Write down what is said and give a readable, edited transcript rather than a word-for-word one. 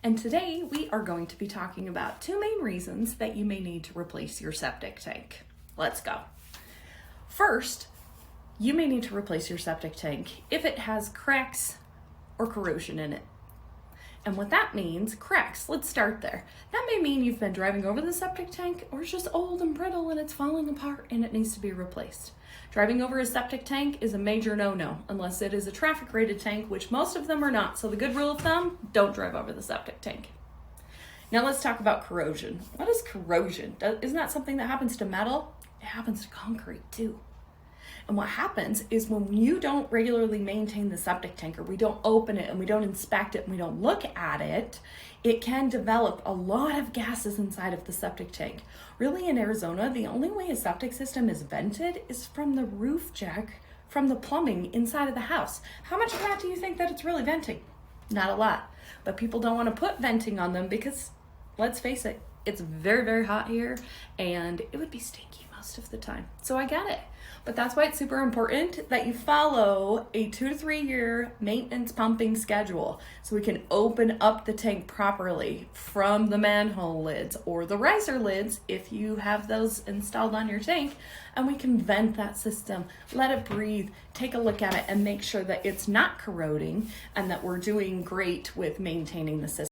And today we are going to be talking about two main reasons that you may need to replace your septic tank. Let's go. First, you may need to replace your septic tank if it has cracks or corrosion in it. And what that means, cracks, let's start there. That may mean you've been driving over the septic tank or it's just old and brittle and it's falling apart and it needs to be replaced. Driving over a septic tank is a major no-no unless it is a traffic rated tank, which most of them are not. So the good rule of thumb, don't drive over the septic tank. Now let's talk about corrosion. What is corrosion? Isn't that something that happens to metal? It happens to concrete too. And what happens is when you don't regularly maintain the septic tank, or we don't open it and we don't inspect it and we don't look at it, it can develop a lot of gases inside of the septic tank. Really, in Arizona, the only way a septic system is vented is from the roof jack, from the plumbing inside of the house. How much of that do you think that it's really venting? Not a lot. But people don't want to put venting on them because, let's face it, it's very, very hot here and it would be stinky most of the time. So I get it. But that's why it's super important that you follow a 2 to 3 year maintenance pumping schedule so we can open up the tank properly from the manhole lids or the riser lids if you have those installed on your tank, and we can vent that system, let it breathe, take a look at it and make sure that it's not corroding and that we're doing great with maintaining the system.